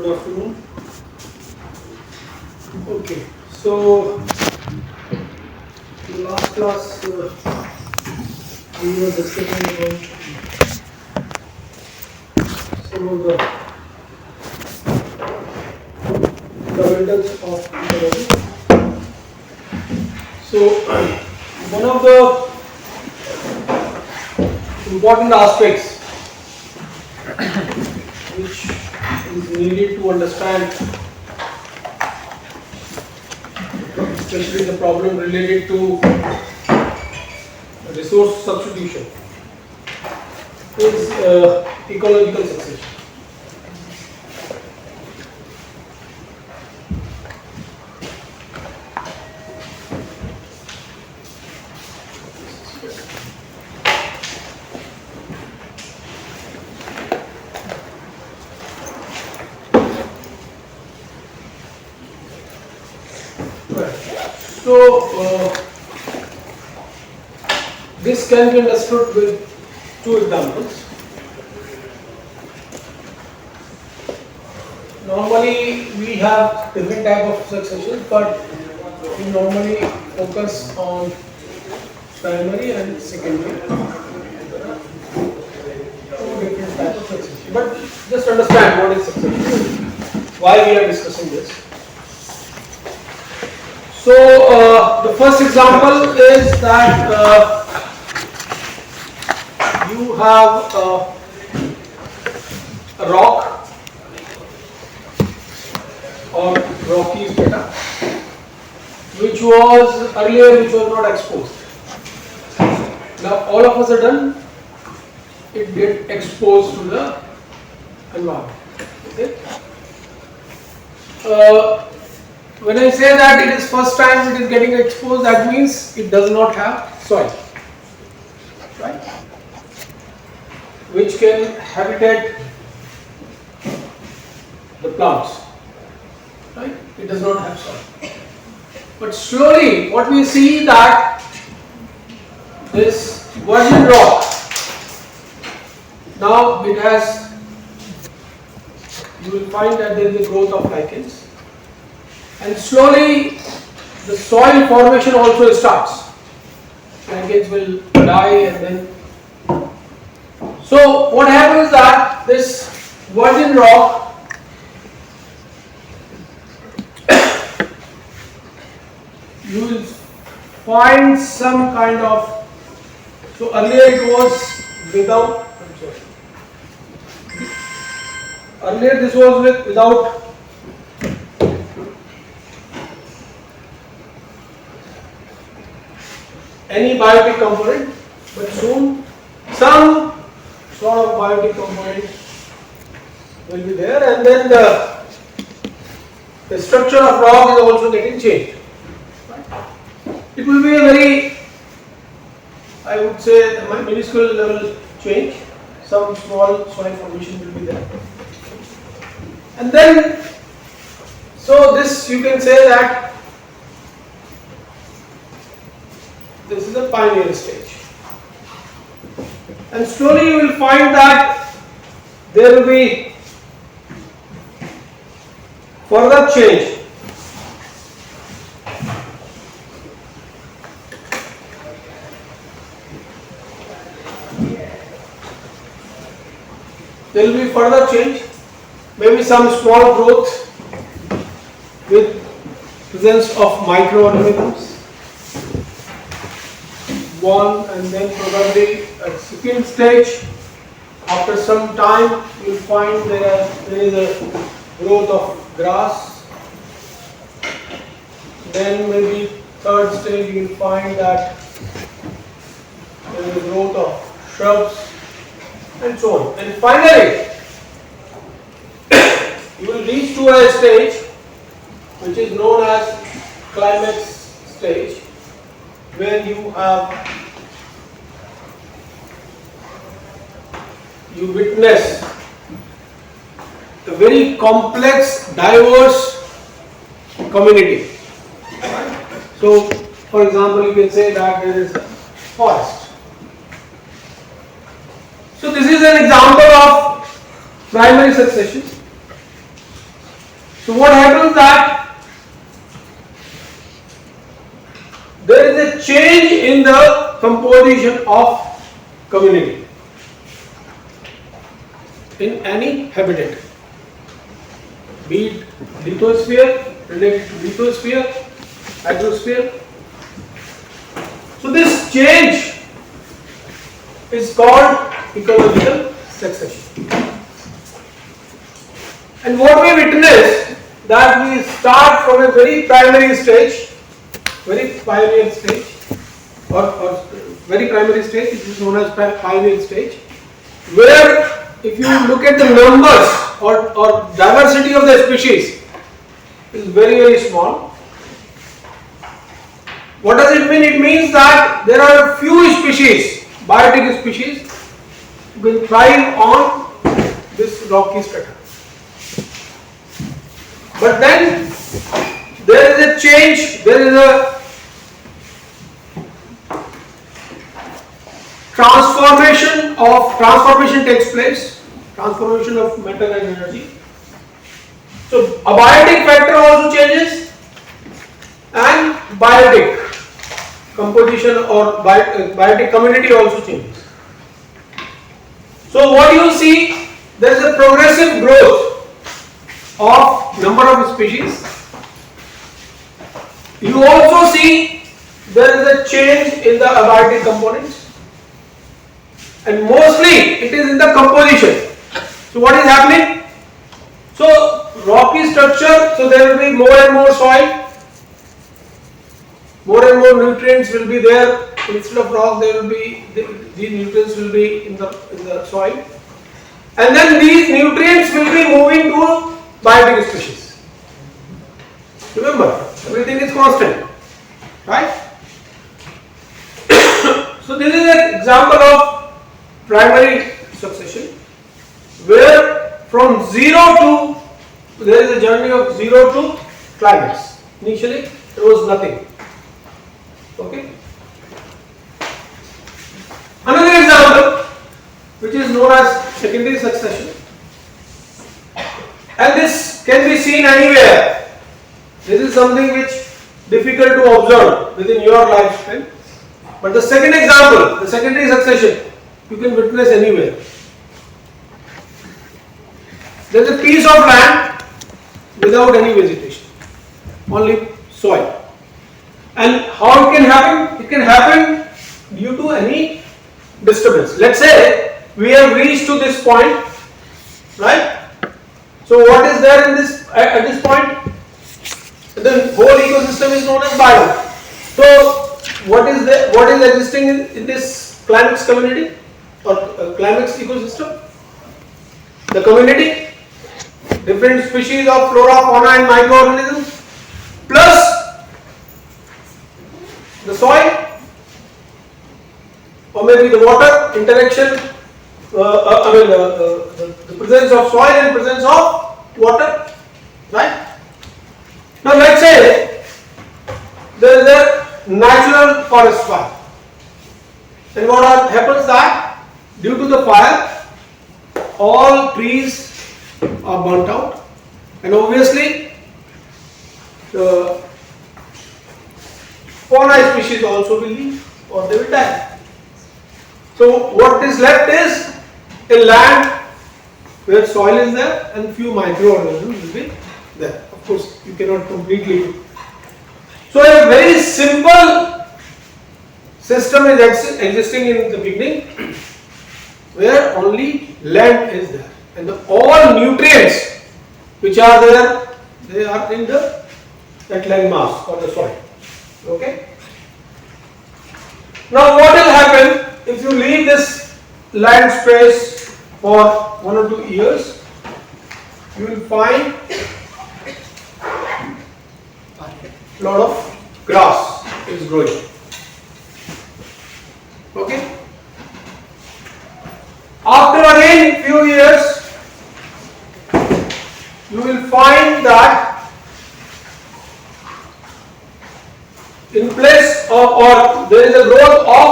Good afternoon. Okay, so in the last class we were discussing about some of the fundamentals of ecology. So one of the important aspects which is needed to understand, especially the problem related to resource substitution, is ecological succession. So, this can be understood with two examples. Normally, we have different type of successions, but we normally focus on primary and secondary. Two different types of succession. But just understand what is succession, why we are discussing this. So the first example is that you have a rock or rocky strata which was not exposed. Now all of a sudden it get exposed to the environment. Okay? When I say that it is first time it is getting exposed, that means it does not have soil, right? Which can habitat the plants, right? It does not have soil. But slowly, what we see that this virgin rock, now it has, you will find that there is a growth of lichens. And slowly the soil formation also starts. Lichens will die and then. So what happens is that this virgin rock you will find some kind of. So earlier it was without. Earlier this was without. Any biotic component, but soon some sort of biotic component will be there, and then the structure of rock is also getting changed. It will be a very, I would say, minuscule level change. Some small soil formation will be there, and then so this you can say that. This is a pioneer stage, and slowly you will find that there will be further change. There will be further change, maybe some small growth with presence of microorganisms. One, and then probably at second stage, after some time you will find there is a growth of grass. Then maybe third stage you will find that there is a growth of shrubs and so on. And finally you will reach to a stage which is known as climax stage, where you witness a very complex, diverse community. So, for example, you can say that there is a forest. So, this is an example of primary succession. So what happens that there is a change in the composition of community in any habitat, be it lithosphere, related to lithosphere, hydrosphere. So this change is called ecological succession. And what we witness that we start from a very primary stage, very pioneer stage, or very primary stage, which is known as pioneer stage, where if you look at the numbers or diversity of the species is very small. What does it mean? It means that there are a few species, biotic species, will thrive on this rocky strata. But then there is a change, there is a transformation takes place, transformation of matter and energy. So abiotic factor also changes and biotic composition or biotic community also changes. So what you see, there is a progressive growth of number of species. You also see there is a change in the abiotic components, and mostly it is in the composition. So what is happening? So rocky structure, so there will be more and more soil, more and more nutrients will be there. Instead of rock, there will be these nutrients will be in the soil, and then these nutrients will be moving to biotic species. Remember, everything is constant, right? So this is an example of primary succession, where from zero to, there is a journey of zero to climax. Initially there was nothing. Okay. Another example, which is known as secondary succession, and this can be seen anywhere. This is something which difficult to observe within your lifespan, but the second example, the secondary succession, you can witness anywhere. There is a piece of land without any vegetation, only soil. And how it can happen? It can happen due to any disturbance. Let's say we have reached to this point, right? So what is there in this at this point? The whole ecosystem is known as biome. So what is existing in this climax community or climax ecosystem? The community, different species of flora, fauna and microorganisms, plus the soil, or maybe the water interaction, the presence of soil and presence of water, right? Now let's say there is a natural forest fire, and what happens that due to the fire all trees are burnt out, and obviously the fauna species also will leave or they will die. So what is left is a land where soil is there and few microorganisms will be there. Of course, you cannot completely. So a very simple system is existing in the beginning, where only land is there, and all nutrients which are there, they are in that land mass or the soil. Okay. Now what will happen if you leave this land space for 1 or 2 years? You will find a lot of grass is growing. Okay. After again few years, you will find that in place of, or there is a growth of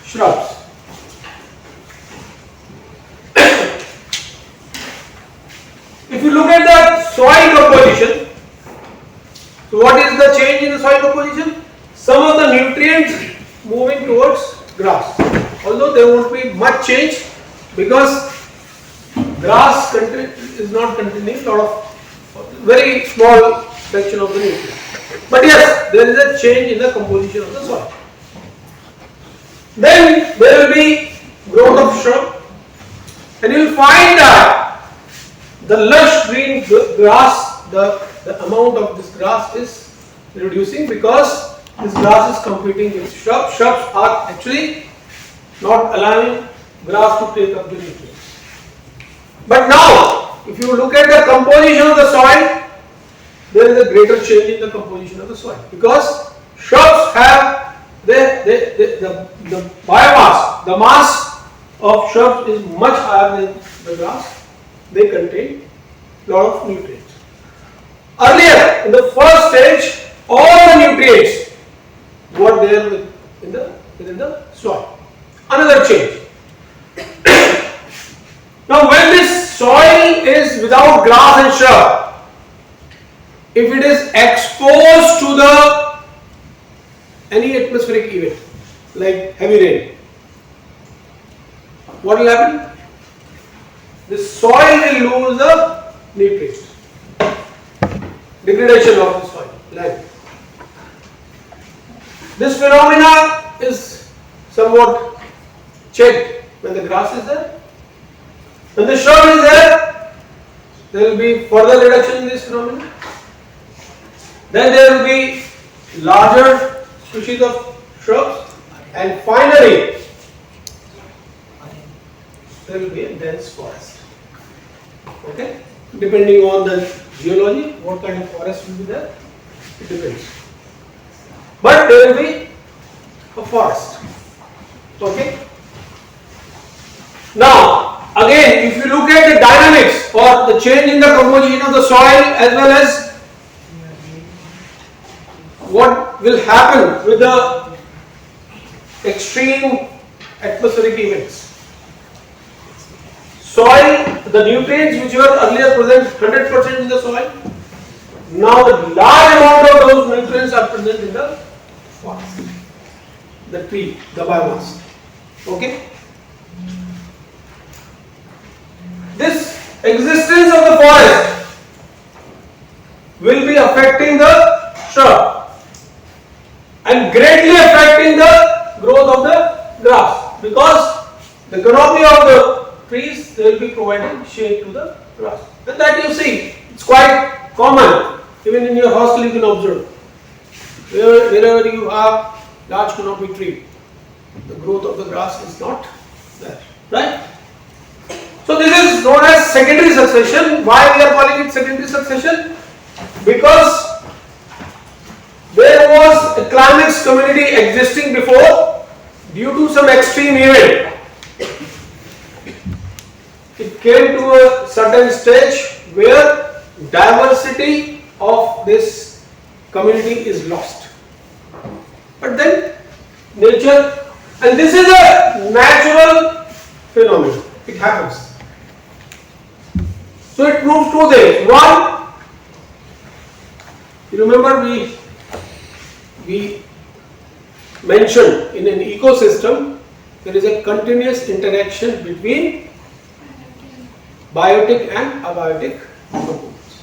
shrubs. If you look at the soil towards grass. Although there won't be much change because grass is not containing a lot of very small fraction of the nutrients. But yes, there is a change in the composition of the soil. Then there will be growth of shrub, and you will find that the lush green grass, the amount of this grass is reducing because this grass is competing with shrubs. Shrubs are actually not allowing grass to take up the nutrients. But now, if you look at the composition of the soil, there is a greater change in the composition of the soil because shrubs have the biomass, the mass of shrubs is much higher than the grass. They contain a lot of nutrients. Earlier, in the first stage, all the nutrients were there within the soil. Another change. Now, when this soil is without grass and shrub, if it is exposed to any atmospheric event like heavy rain, what will happen? The soil will lose the nutrients. Degradation of the soil, land. This phenomena is somewhat checked when the grass is there. When the shrub is there, there will be further reduction in this phenomena. Then there will be larger species of shrubs, and finally there will be a dense forest. Okay, depending on the geology, what kind of forest will be there, it depends. But there will be a forest. Okay. Now, again, if you look at the dynamics or the change in the composition of the soil as well as what will happen with the extreme atmospheric events. Soil, the nutrients which were earlier present 100% in the soil, now the large amount of those nutrients are present in the forest, the tree, the biomass. Okay? This existence of the forest will be affecting the shrub and greatly affecting the growth of the grass because the canopy of the trees, they will be providing shade to the grass. And that you see, it's quite common. Even in your hostel you can observe. Wherever you have large canopy tree, the growth of the grass is not there. Right? So this is known as secondary succession. Why we are calling it secondary succession? Because there was a climax community existing before. Due to some extreme event, it came to a certain stage where diversity of this community is lost. But then nature, and this is a natural phenomenon, it happens. So it proves two things. One, you remember we mentioned in an ecosystem there is a continuous interaction between biotic and abiotic components.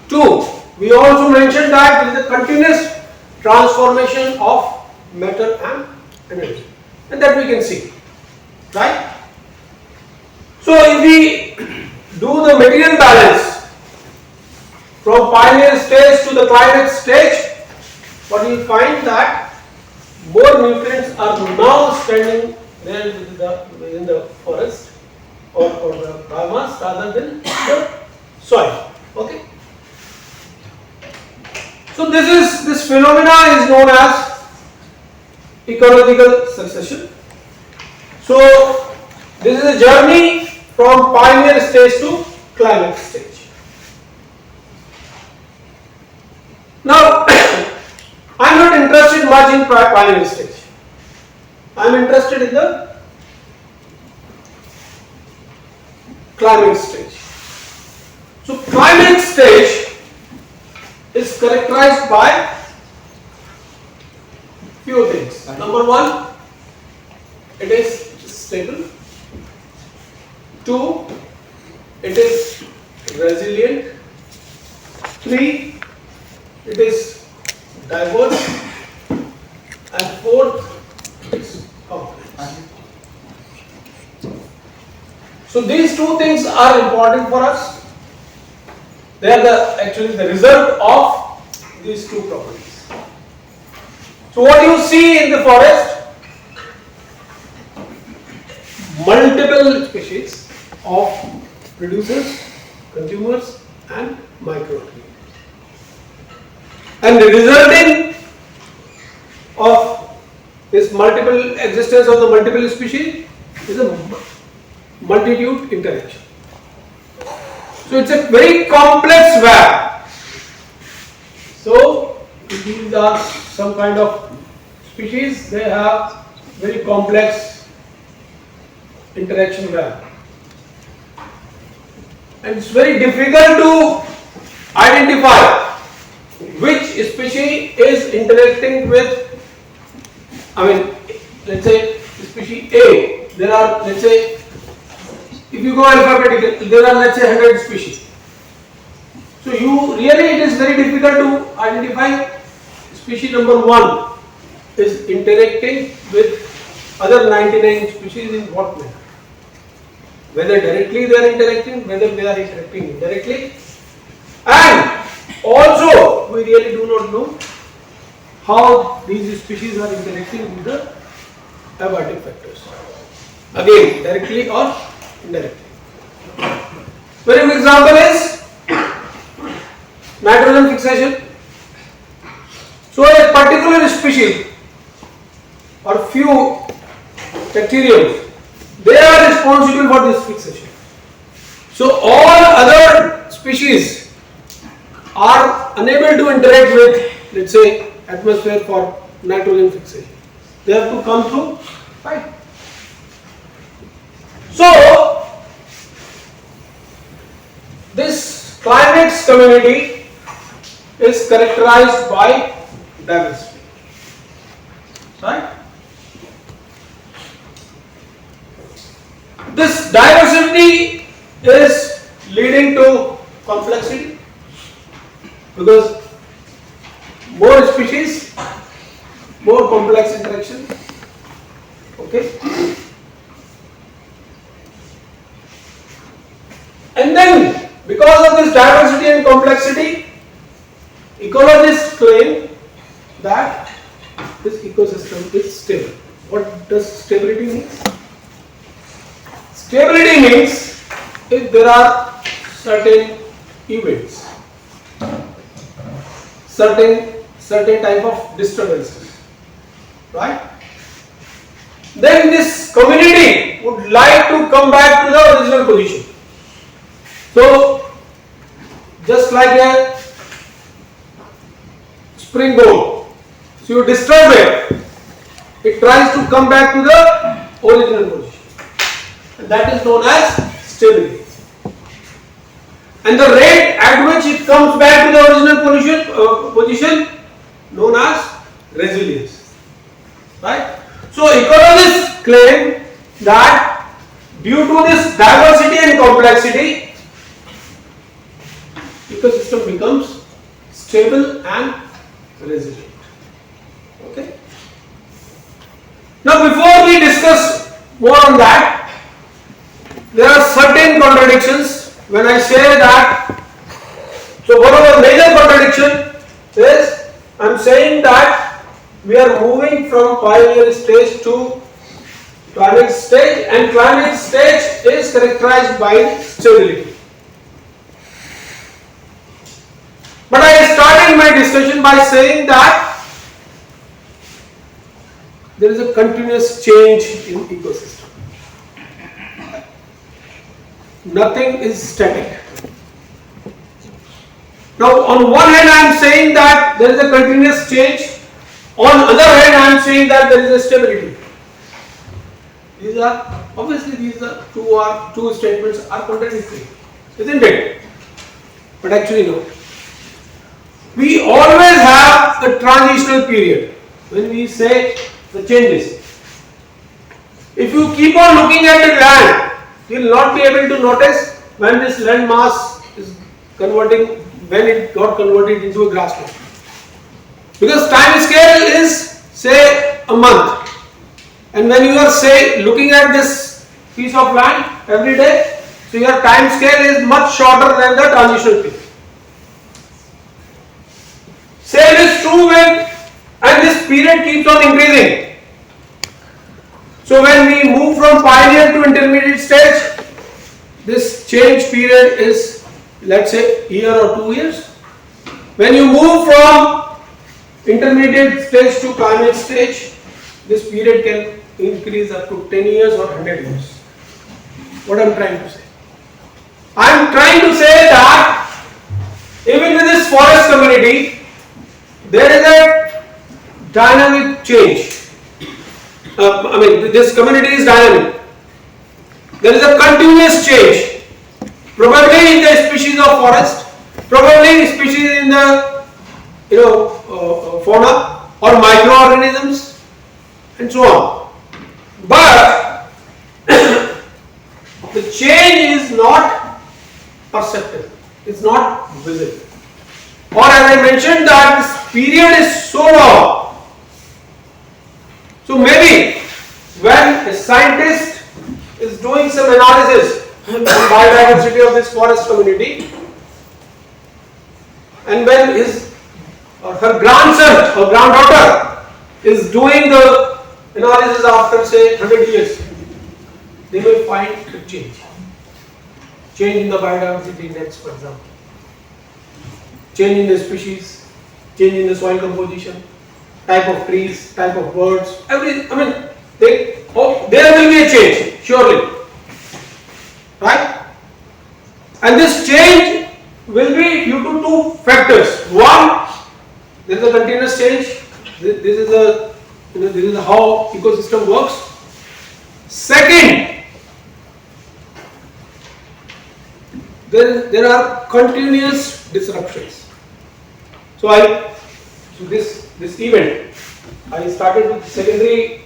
Two, we also mentioned that there is a continuous transformation of matter and energy, and that we can see, right? So if we do the material balance from pioneer stage to the climax stage, what you will find that more nutrients are now standing there within the forest or the biomass rather than the soil. Okay. So this phenomena is known as ecological succession. So this is a journey from pioneer stage to climax stage. Now I am not interested much in pioneer stage. I am interested in the climax stage. So climax stage is characterized by few things. Number one, it is stable. 2, it is resilient. 3, it is diverse. And 4th, it's complex. So these two things are important for us. They are actually the result of these two properties. So what you see in the forest? Multiple species of producers, consumers and microorganisms. And the resulting of this multiple existence of the multiple species is a multitude interaction. So it's a very complex web. So these are some kind of species, they have very complex interaction web. And it's very difficult to identify which species is interacting with, let's say species A, there are, let's say, if you go alphabetically, there are, let's say, 100 species. So it is very difficult to identify species number 1 is interacting with other 99 species in what manner. Whether directly they are interacting, whether they are interacting indirectly, and also we really do not know how these species are interacting with the abiotic factors. Again, directly or indirectly. Very good example is nitrogen fixation. So a particular species or few bacterium, they are responsible for this fixation. So all other species are unable to interact with, let's say, atmosphere for nitrogen fixation. They have to come through pipe. So this climax community is characterized by diversity, right? This diversity is leading to complexity because more species, more complex interaction. Okay. And then because of this diversity and complexity, ecologists claim that this ecosystem is stable. What does stability mean? Stability means if there are certain events, certain type of disturbances, right? Then this community would like to come back to the original position. So just like a spring ball, so you disturb it tries to come back to the original position. And that is known as stability. And the rate at which it comes back to the original position known as resilience. Right? So ecologists claim that due to this diversity and complexity, ecosystem becomes stable and resilient. Okay. Now before we discuss more on that, there are certain contradictions when I say that. So one of the major contradiction is I am saying that we are moving from pioneer stage to climax stage, and climax stage is characterized by stability. But I started my discussion by saying that there is a continuous change in ecosystem. Nothing is static. Now on one hand I am saying that there is a continuous change, on other hand I am saying that there is a stability. These are two statements are contradictory, isn't it? But actually no. We always have a transitional period when we say the changes. If you keep on looking at the land, you will not be able to notice when this land mass is converting, when it got converted into a grassland. Because time scale is say a month, and when you are say looking at this piece of land every day, so your time scale is much shorter than the transitional period. Same is true when, and this period keeps on increasing. So when we move from pioneer to intermediate stage, this change period is, let's say, year or 2 years. When you move from intermediate stage to climate stage, this period can increase up to 10 years or 100 years. What I am trying to say? I am trying to say that even with this forest community, there is a dynamic change. This community is dynamic. There is a continuous change. Probably in the species of forest, probably species in the fauna or microorganisms and so on. But the change is not perceptible. It's not visible. Or as I mentioned that this period is so long. So maybe when a scientist is doing some analysis on biodiversity of this forest community, and when his or her grandson or granddaughter is doing the analysis after say 100 years, they will find a change in the biodiversity index, for example, change in the species, change in the soil composition, type of trees, type of birds, there will be a change, surely, right? And this change will be due to two factors. One, there is a continuous change. This is how ecosystem works. Second, there are continuous disruptions. So this event, I started with secondary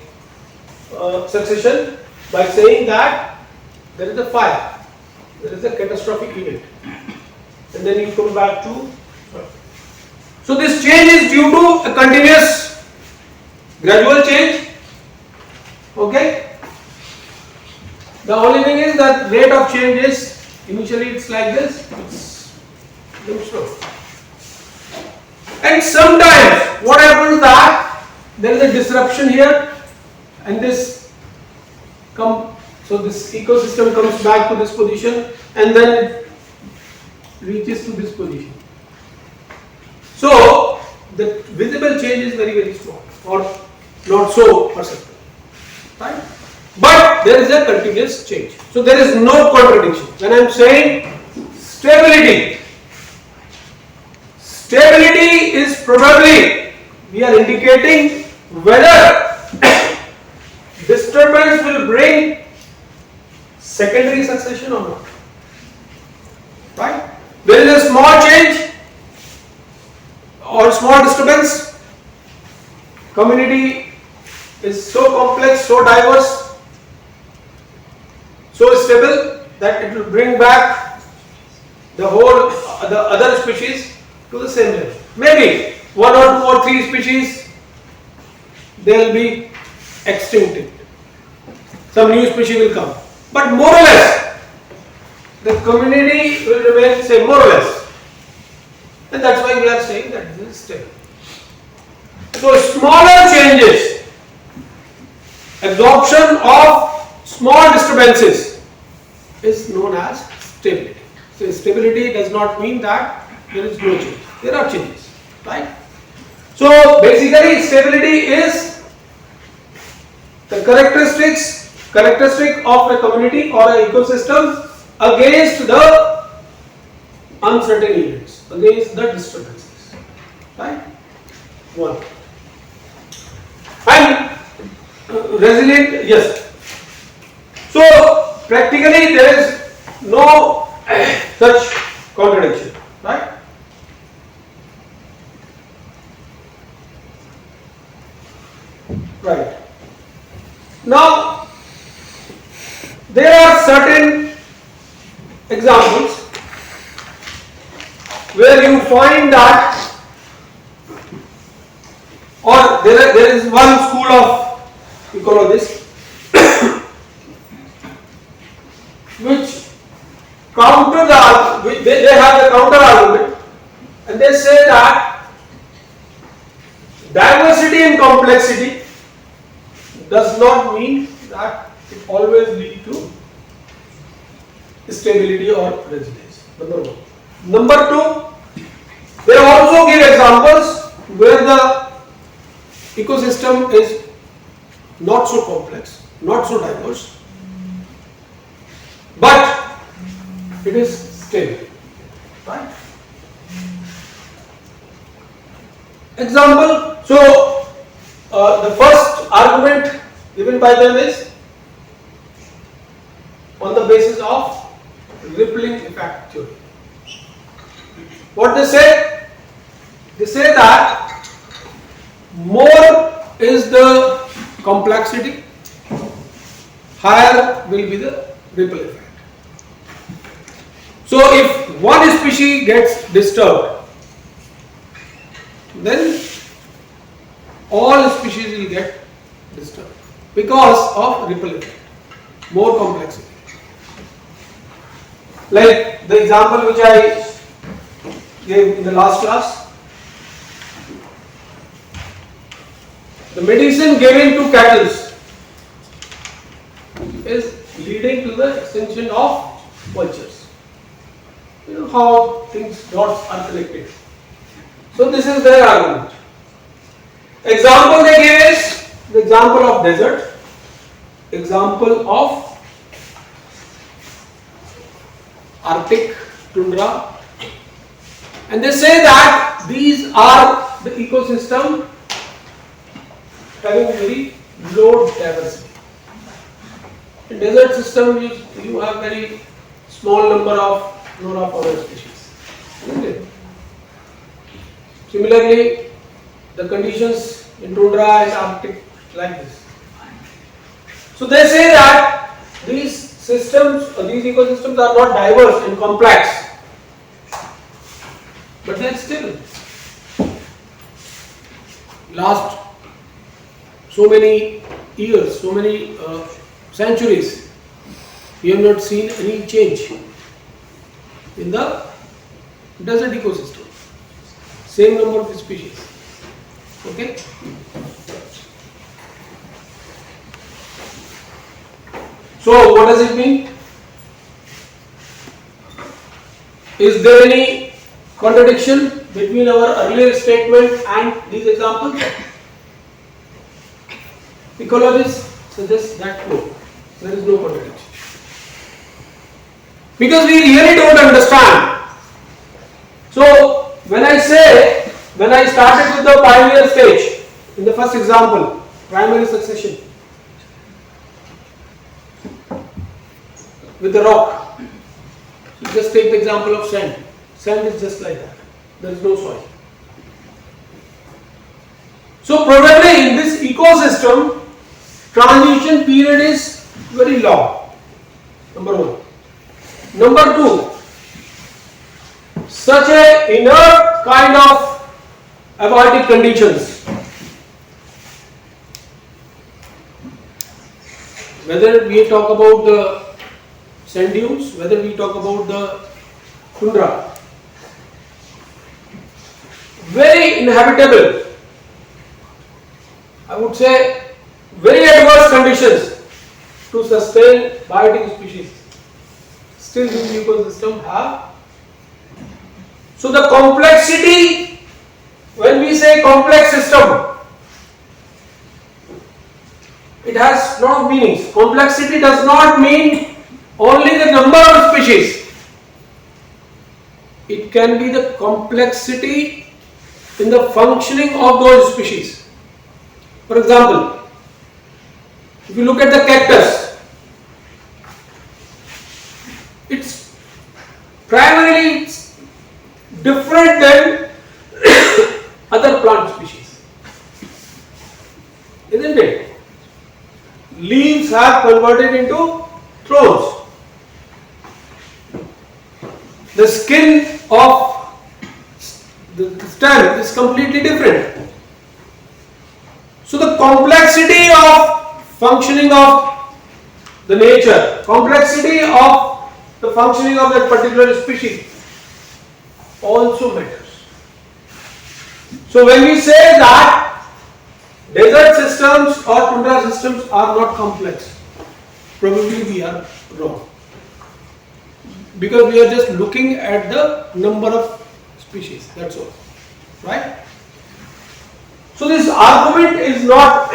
succession by saying that there is a fire, there is a catastrophic event, and then you come back to. So this change is due to a continuous gradual change. Okay. The only thing is that rate of change is initially it's like this, it's very slow. And sometimes what happens that there is a disruption here, and this ecosystem comes back to this position, and then it reaches to this position. So the visible change is very, very small or not so perceptible, right? But there is a continuous change. So there is no contradiction. When I am saying stability is probably, we are indicating whether disturbance will bring secondary succession or not, right? There is a small change or small disturbance, community is so complex, so diverse, so stable that it will bring back the other species to the same level. Maybe 1 or 2 or 3 species, they will be extincted. Some new species will come. But more or less, the community will remain same, more or less. And that's why we are saying that this is stable. So smaller changes, absorption of small disturbances is known as stability. So stability does not mean that there is no change. There are changes, right? So basically stability is the characteristic of a community or an ecosystem against the uncertain events, against the disturbances, right? One. And resilient, yes. So practically there is no such contradiction, right? Right. Now there are certain examples where you find that, or there is one school of ecologists which they have the counter argument, and they say that diversity and complexity does not mean that it always leads to stability or resilience. Number one. Number two, they also give examples where the ecosystem is not so complex, not so diverse, but it is stable. Right? Example, so the first argument given by them is on the basis of rippling effect theory. What they say? They say that more is the complexity, higher will be the ripple effect. So if one species gets disturbed, then all species will get disturbed because of ripple effect, more complexity. Like the example which I gave in the last class, the medicine given to cattle is leading to the extinction of vultures. You know how things dots are connected. So this is their argument. Example they give is the example of desert, example of Arctic tundra, and they say that these are the ecosystem having very low diversity. In desert system you have very small number of flora fauna species. Isn't it? Similarly, the conditions in tundra and Arctic like this. So they say that these systems, these ecosystems are not diverse and complex, but then still last so many years, so many centuries, we have not seen any change in the desert ecosystem. Same number of species. Okay. So what does it mean? Is there any contradiction between our earlier statement and these examples? Ecologists suggest that no, there is no contradiction. Because we really don't understand. So when I started with the pioneer stage, in the first example, primary succession, with the rock, so just take the example of sand. Sand is just like that, there is no soil. So probably in this ecosystem, transition period is very long, number one. Number two, such a inert kind of abiotic conditions, whether we talk about the sand dunes, whether we talk about the tundra, very inhabitable, I would say very adverse conditions to sustain biotic species. Still this ecosystem have. So the complexity, when we say complex system, it has lot of meanings. Complexity does not mean only the number of species. It can be the complexity in the functioning of those species. For example, if you look at the cactus, it's primarily different than other plant species, isn't it? Leaves have converted into thrones. The skin of the stem is completely different. So the complexity of functioning of the nature, complexity of the functioning of that particular species also matters. So when we say that desert systems or tundra systems are not complex, probably we are wrong, because we are just looking at the number of species, that's all, right? So this argument is not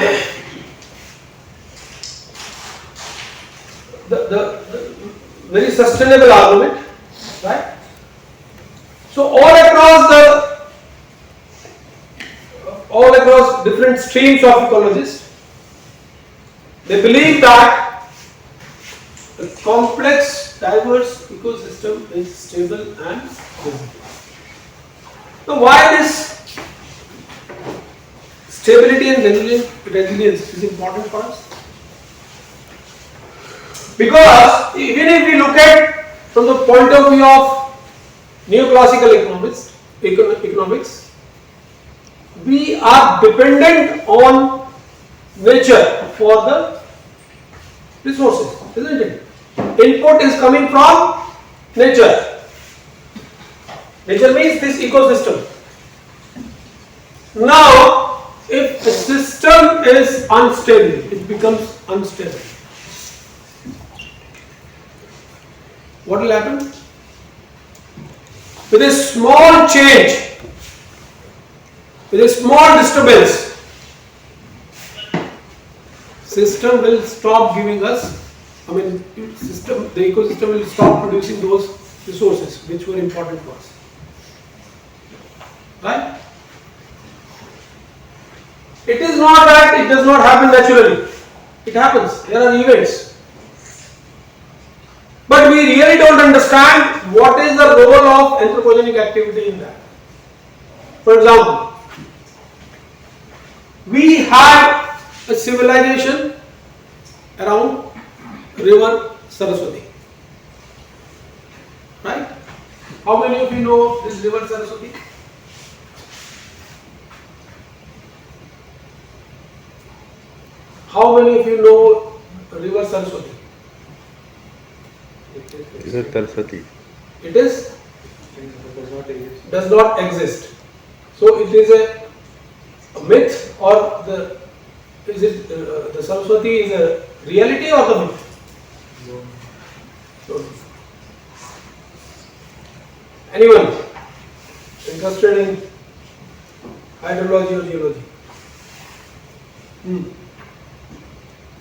the very sustainable argument, right? So all across different streams of ecologists, they believe that a complex, diverse ecosystem is stable and resilient. Now, why this stability and resilience is important for us? Because even if we look at from the point of view of neoclassical economics, we are dependent on nature for the resources, isn't it? Input is coming from nature. Nature means this ecosystem. Now, if the system is unstable, it becomes unstable. What will happen? With a small change, with a small disturbance, system will stop giving us, the ecosystem will stop producing those resources which were important for us. Right? It is not that it does not happen naturally. It happens. There are events. But we really don't understand what is the role of anthropogenic activity in that. For example, we had a civilization around river Saraswati. Right? How many of you know this river Saraswati? How many of you know river Saraswati? River Saraswati. It is? Does not exist. So it is a myth, or the Saraswati is a reality or the myth? No. Anyone interested in hydrology or geology?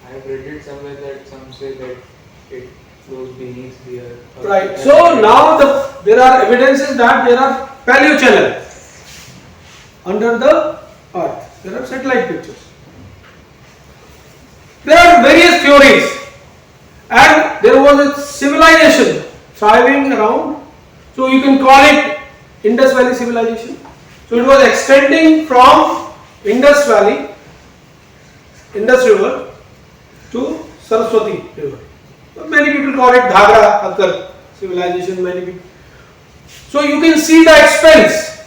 I have read it somewhere that some say that it flows beneath the earth. Right. So now there are evidences that there are paleochannel under the earth. There are satellite pictures. There are various theories, and there was a civilization thriving around. So you can call it Indus Valley civilization. So it was extending from Indus Valley, Indus River, to Saraswati River. Many people call it Ghagra Akkar civilization. Many people. So you can see the expense.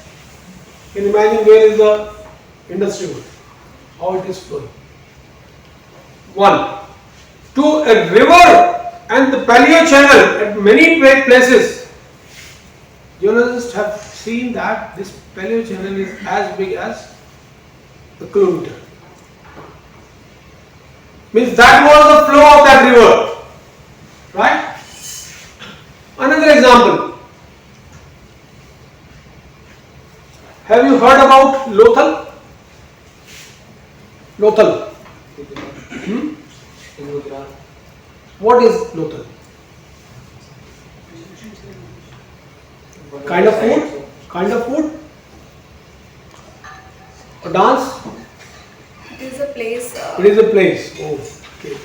You can imagine where is the Indus River, how it is flowing. One, to a river and the paleo channel at many places. Geologists have seen that this paleo channel is as big as a kilometer. Means that was the flow of that river, right? Another example. Have you heard about Lothal? Lothal. What is Lothal? Kind of food? Kind of food? A dance? It is a place. It is a place. Oh, okay.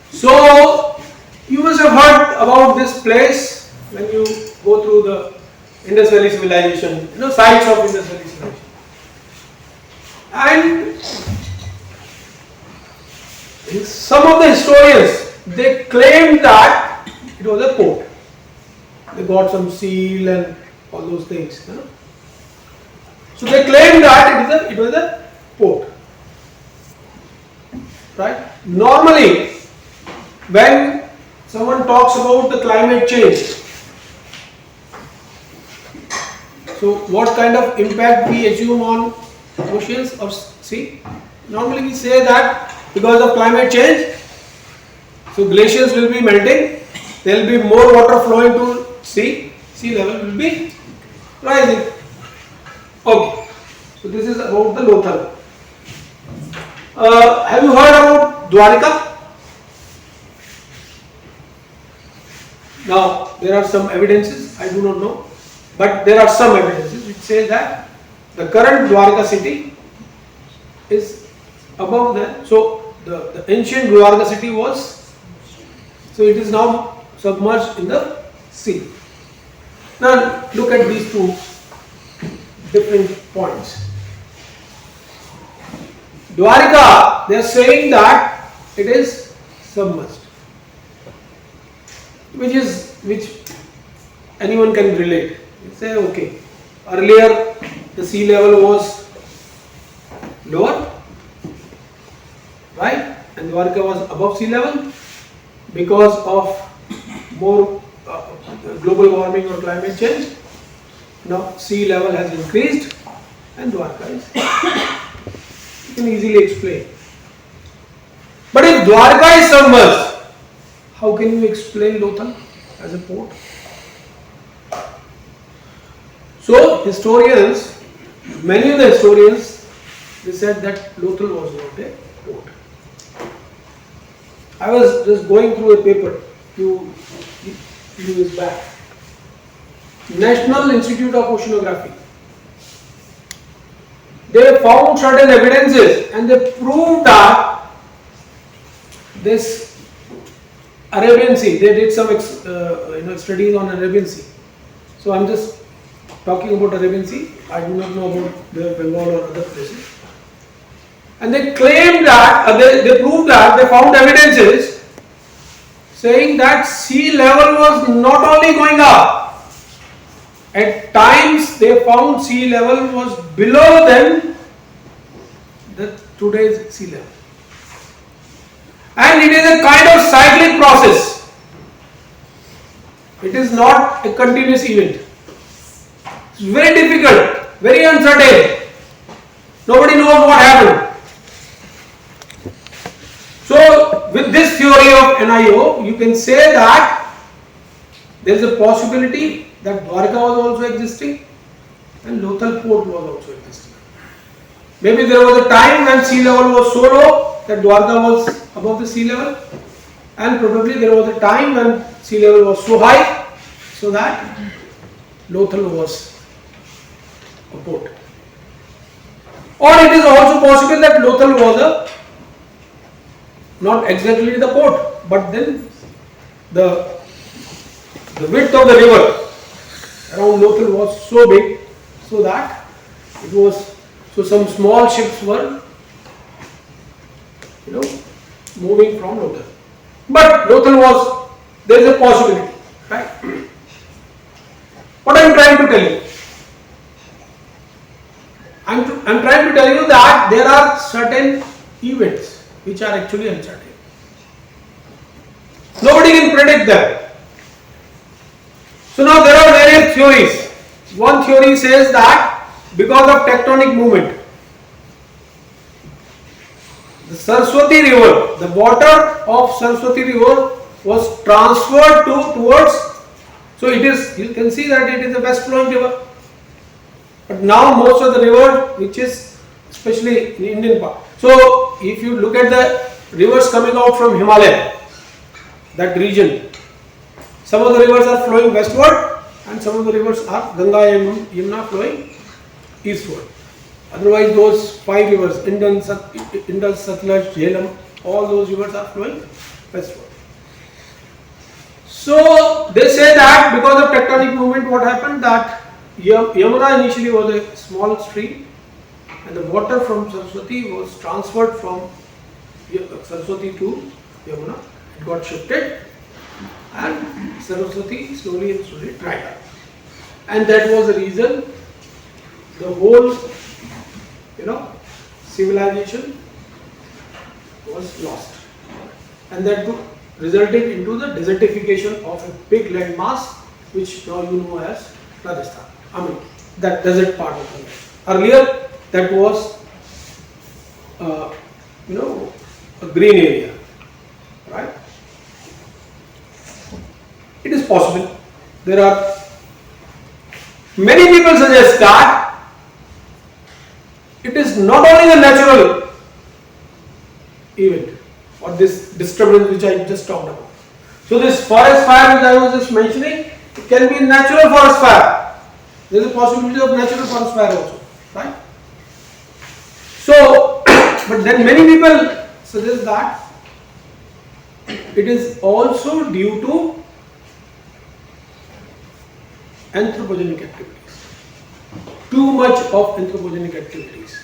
So you must have heard about this place when you go through the Indus Valley civilization, sites of Indus Valley civilization. And some of the historians they claimed that it was a port. They got some seal and all those things. You know? So they claimed that it was a port. Right? Normally, when someone talks about the climate change, so what kind of impact we assume on oceans or sea? Normally we say that because of climate change, so glaciers will be melting, there will be more water flowing to sea level will be rising. Okay, so this is about the Lothal. Have you heard about Dwarika? Now there are some evidences, I do not know, but there are some evidences which say that the current Dwarika city is above that. So the ancient Dwarika city was, so it is now submerged in the sea. Now look at these two different points. Dwarika, they are saying that it is submerged, which anyone can relate. You say, okay, earlier the sea level was lower, right, and Dwarika was above sea level because of more global warming or climate change. Now sea level has increased and Dwarika is. You can easily explain. But if Dwarika is submerged, how can you explain Lothal as a port? So historians, many of the historians, they said that Lothal was not a port. I was just going through a paper few years back. National Institute of Oceanography. They found certain evidences and they proved that this Arabian Sea, they did some studies on Arabian Sea. So I am just talking about Arabian Sea. I do not know about the Bengal or other places. And they claimed that, they proved that, they found evidences saying that sea level was not only going up, at times they found sea level was below than the today's sea level. And it is a kind of cyclic process. It is not a continuous event. It's very difficult, very uncertain. Nobody knows what happened. So with this theory of NIO, you can say that there is a possibility that Dwarika was also existing and Lothal port was also existing. Maybe there was a time when sea level was so low that Dwarika was above the sea level, and probably there was a time when sea level was so high so that Lothal was a port. Or it is also possible that Lothal was not exactly the port, but then the width of the river around Lothal was so big, so that it was, so some small ships were, moving from Lothal. But Lothal was, there is a possibility, right? What I am trying to tell you? I am trying to tell you that there are certain events which are actually uncertain. Nobody can predict them. So now there are various theories. One theory says that because of tectonic movement, the Saraswati river, the water of Saraswati river was transferred towards, so it is, you can see that it is a west flowing river. But now most of the river, which is especially in the Indian part. So if you look at the rivers coming out from Himalaya, that region, some of the rivers are flowing westward and some of the rivers are Ganga and Yamuna flowing eastward. Otherwise those 5 rivers, Indus, Satluj, Jhelum, all those rivers are flowing westward. So they say that because of tectonic movement, what happened, that Yamuna initially was a small stream and the water from Saraswati was transferred from Saraswati to Yamuna, it got shifted, and Saraswati slowly and slowly dried up. And that was the reason the whole, civilization was lost. And that resulted into the desertification of a big land mass, which now you know as Rajasthan. I mean, that desert part of the land. Earlier, that was, a green area, right? It is possible. There are many people suggest that it is not only a natural event or this disturbance which I just talked about. So this forest fire which I was just mentioning, it can be natural forest fire. There is a possibility of natural forest fire also, right? So, but then many people suggest that it is also due to anthropogenic activities. Too much of anthropogenic activities.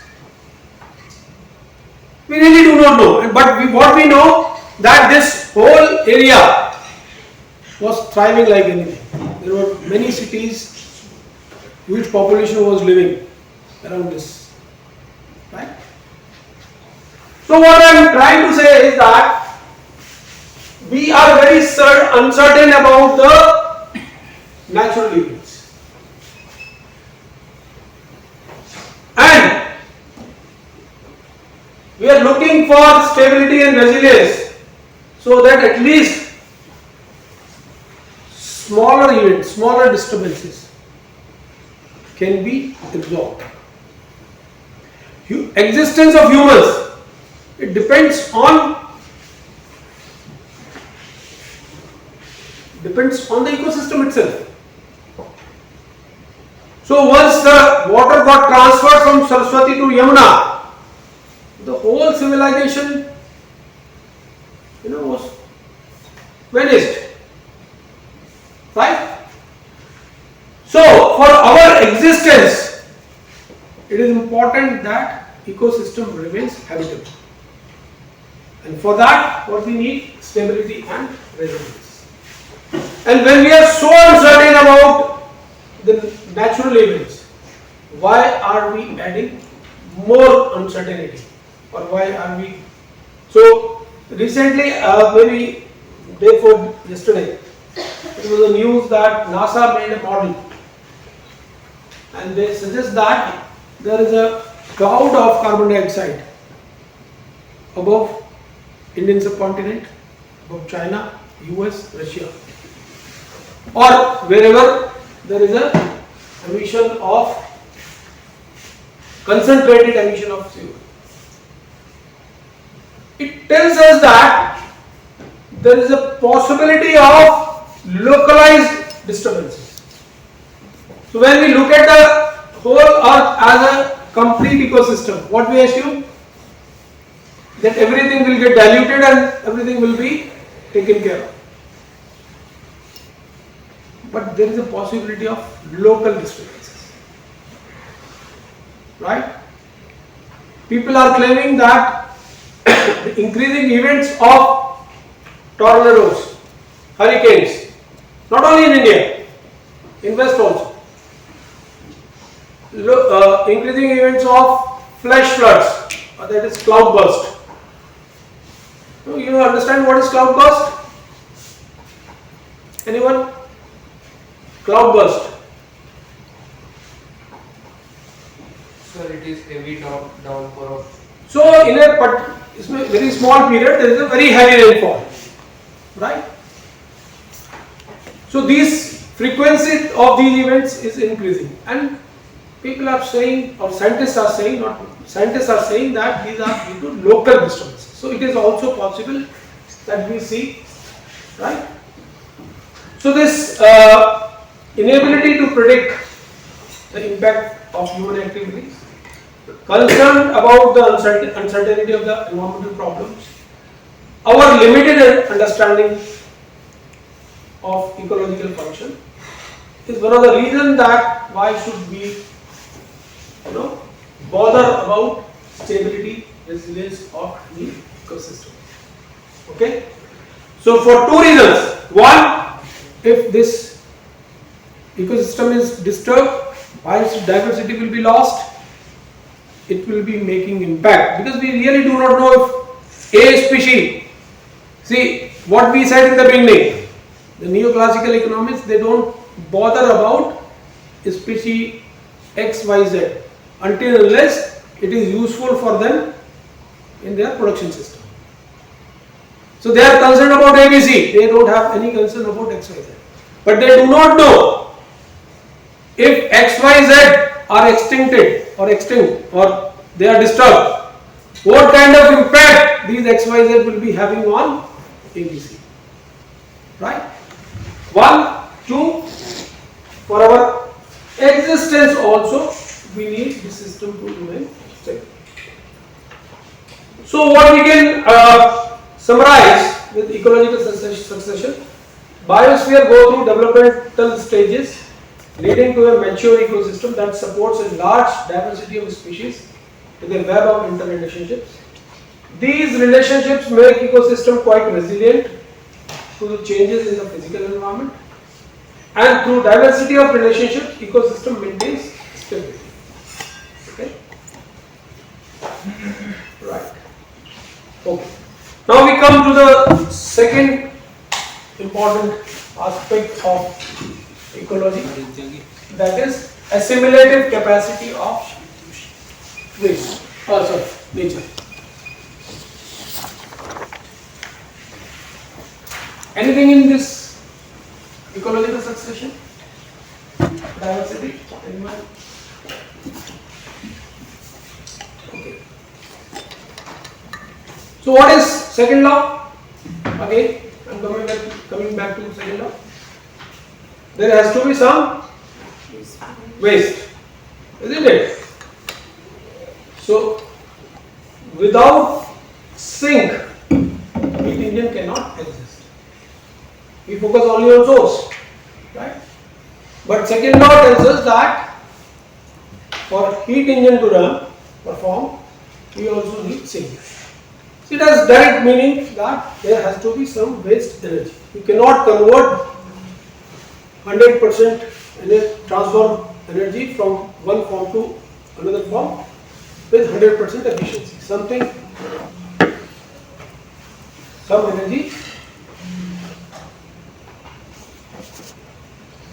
We really do not know, but what we know that this whole area was thriving like anything. There were many cities, huge population was living around this, right? So what I am trying to say is that we are very uncertain about the natural events. And we are looking for stability and resilience so that at least smaller events, smaller disturbances can be absorbed. Existence of humans, it depends on the ecosystem itself. So once the water got transferred from Saraswati to Yamuna, the whole civilization, was vanished, right? So for our existence, it is important that ecosystem remains habitable. And for that, what we need? Stability and resilience. And when we are so uncertain about the natural events, why are we adding more uncertainty? Or why are we? So recently, maybe day before yesterday, it was a news that NASA made a model, and they suggest that there is a cloud of carbon dioxide above Indian subcontinent, above China, US, Russia, or wherever there is a emission of concentrated emission of CO2. It tells us that there is a possibility of localized disturbances. So when we look at the whole Earth as a complete ecosystem, what we assume? That everything will get diluted and everything will be taken care of. But there is a possibility of local disturbances, right? People are claiming that the increasing events of tornadoes, hurricanes, not only in India, in West also, increasing events of flash floods, or that is cloud burst. So you understand what is cloud burst? Anyone? Cloud burst. Sir, it is heavy downpour of. So in a very small period, there is a very heavy rainfall, right? So these frequency of these events is increasing, and people are saying, or scientists are saying that these are due to local disturbances. So it is also possible that we see, right? So this inability to predict the impact of human activities, concerned about the uncertainty of the environmental problems, our limited understanding of ecological function is one of the reasons that why should we bother about stability, resilience of the ecosystem. Okay, So for two reasons. One, if this ecosystem is disturbed, biodiversity will be lost, it will be making impact, because we really do not know if a species, see what we said in the beginning, the neoclassical economists, they don't bother about species XYZ until unless it is useful for them in their production system. So they are concerned about ABC, they don't have any concern about XYZ. But they do not know if XYZ are extinct or they are disturbed, what kind of impact these XYZ will be having on ABC. Right? 1, 2, for our existence also we need this system to remain stable. So what we can summarize with ecological succession, biosphere go through developmental stages leading to a mature ecosystem that supports a large diversity of species with a web of interrelationships. These relationships make ecosystem quite resilient to the changes in the physical environment, and through diversity of relationships, ecosystem maintains stability. Okay? Right. Okay. Now we come to the second important aspect of ecology, that is assimilative capacity of waste. Nature. Anything in this ecological succession? Diversity? Anyone? Okay. So what is second law? Again, I am coming back to second law. There has to be some waste, isn't it? So without sink, heat engine cannot exist. We focus only on source, right? But second law tells us that for heat engine to perform, we also need sink. It has direct meaning that there has to be some waste energy. You cannot convert 100% transform energy from one form to another form with 100% efficiency. Some energy.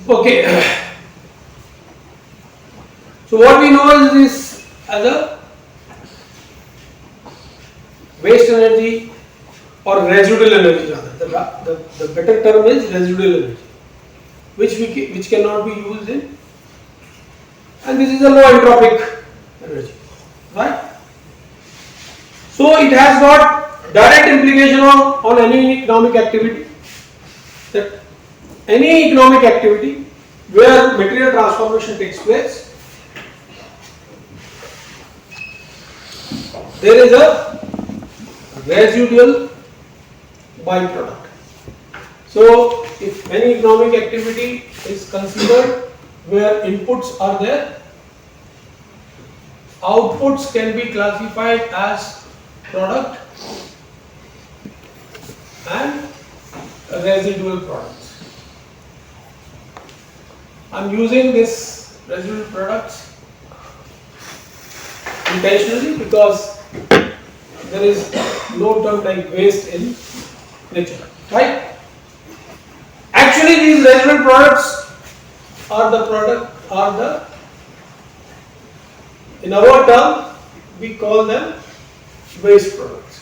Okay. So what we know is this as a waste energy or residual energy rather. The better term is residual energy, which cannot be used in, and this is a low entropic energy, right? So it has got direct implication on any economic activity. That any economic activity where material transformation takes place, there is a residual byproduct. So if any economic activity is considered where inputs are there, outputs can be classified as product and residual products. I am using this residual products intentionally because there is no term like waste in nature, right? Actually, these residual products in our term we call them waste products,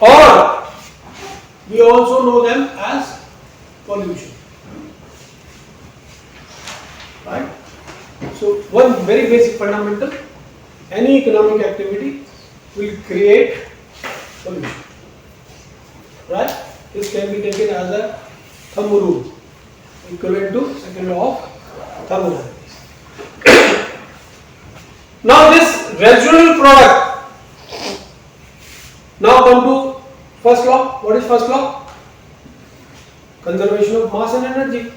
or we also know them as pollution, right? So one very basic fundamental, any economic activity will create pollution, right? This can be taken as a thumb rule, equivalent to second law of thermodynamics. Now this residual product, now come to first law. What is first law? Conservation of mass and energy.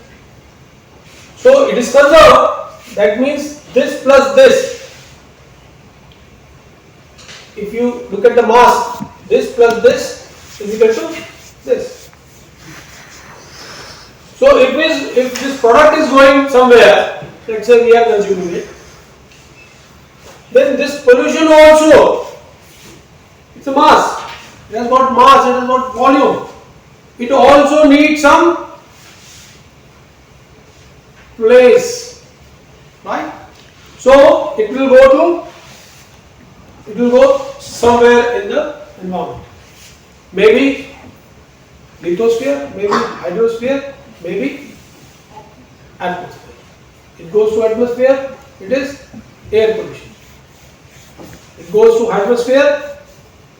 So it is conserved, that means this plus this. If you look at the mass, this plus this is equal to this. So if this product is going somewhere, let's say we are consuming it, then this pollution also, it's a mass. It has got mass, it has got volume. It also needs some place, right? So it will go somewhere in the environment. Maybe lithosphere, maybe hydrosphere, maybe atmosphere. It goes to atmosphere, it is air pollution. It goes to hydrosphere,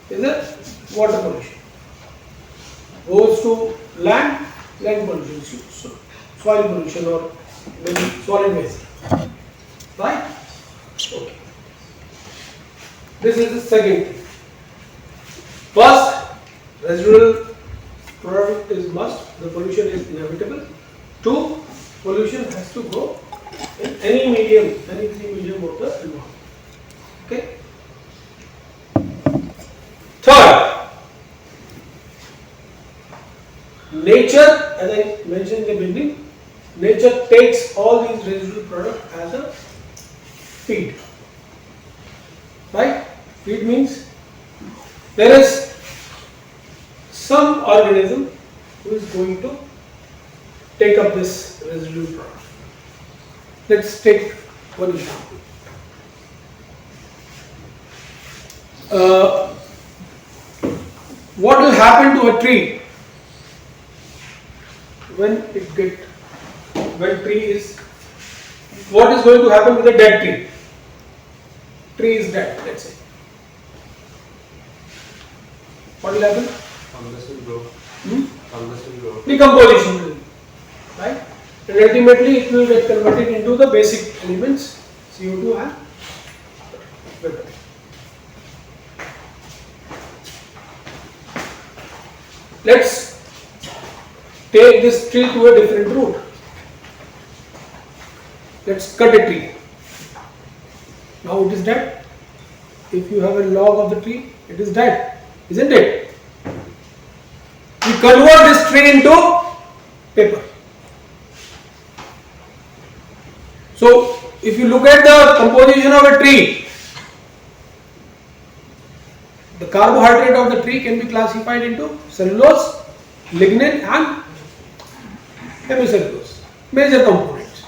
is it water pollution. Goes to land pollution, soil pollution, or maybe solid waste. Right? Okay. This is the second thing. First, residual product is must, the pollution is inevitable. Two, pollution has to go in any medium, any three medium of the environment. Okay. Third, nature, as I mentioned in the beginning, nature takes all these residual products as a feed. Right? Feed means there is some organism who is going to take up this residual product. Let's take one example. What will happen to a tree when tree is, what is going to happen with a dead tree? Tree is dead, let's say. What will happen? Fungus will grow. Fungus will grow. Decomposition will, right? And ultimately it will get converted into the basic elements, CO2 and water. Let's take this tree to a different route. Let's cut a tree. Now it is dead. If you have a log of the tree, it is dead, isn't it? We convert this tree into paper. So if you look at the composition of a tree, the carbohydrate of the tree can be classified into cellulose, lignin and hemicellulose, major components.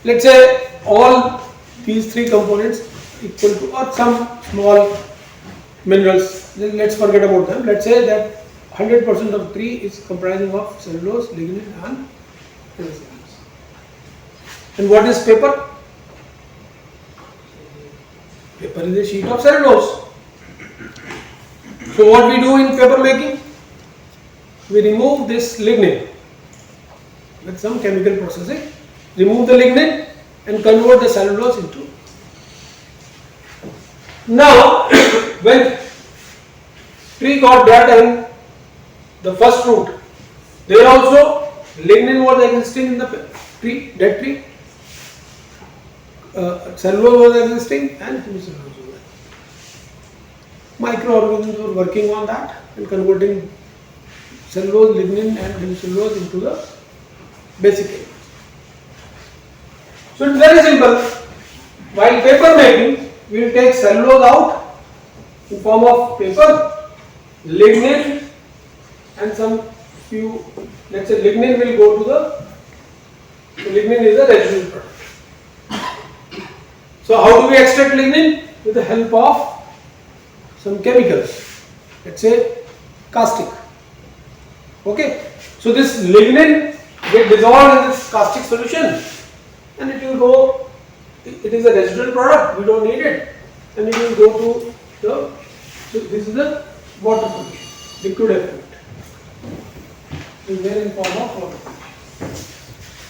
Let's say all these three components equal to, or some small minerals, let's forget about them. Let's say that 100% of tree is comprising of cellulose, lignin and hemicellulose. And what is paper? Paper is a sheet of cellulose. So what we do in paper making? We remove this lignin with some chemical processing, remove the lignin and convert the cellulose into. Now when tree got dead and the first root, there also lignin was existing in the tree, dead tree, cellulose was existing and hemicellulose was existing. Microorganisms were working on that and converting cellulose, lignin and hemicellulose into the basic elements. So it's very simple. While paper making, we will take cellulose out in form of paper, lignin and some few, let's say lignin will go to the lignin is a residual product. So how do we extract lignin? With the help of some chemicals, let's say caustic. Okay, so this lignin get dissolved in this caustic solution and it will go, it is a residual product, we don't need it, and it will go to the, so this is the water pollution, liquid effluent. It is there in form of water pollution.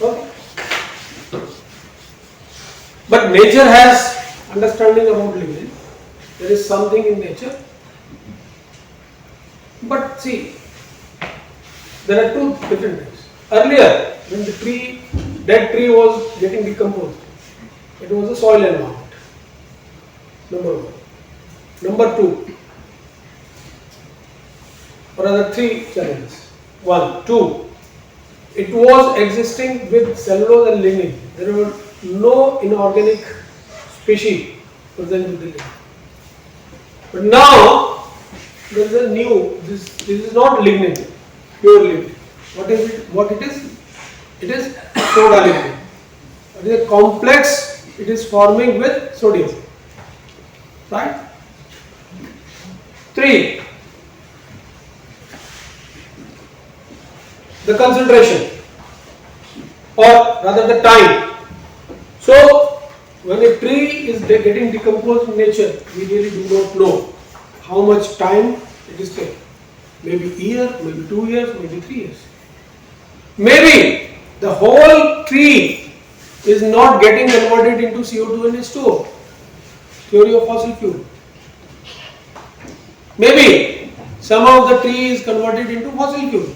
Okay. But nature has understanding about lignin. There is something in nature. But see, there are two different things. Earlier, when the dead tree was getting decomposed, it was a soil environment. Number one. Number two, or other three challenges. 1, 2. It was existing with cellulose and lignin. There were no inorganic species present with the lignin. But now there is a new. This is not lignin, pure lignin. What is it? What it is? It is soda lignin. It is a complex. It is forming with sodium. Right? 3. The concentration, or rather the time. So, when a tree is getting decomposed in nature, we really do not know how much time it is taking. Maybe a year, maybe 2 years, maybe 3 years. Maybe the whole tree is not getting converted into CO2 and H2O. Theory of fossil fuel. Maybe some of the tree is converted into fossil fuel.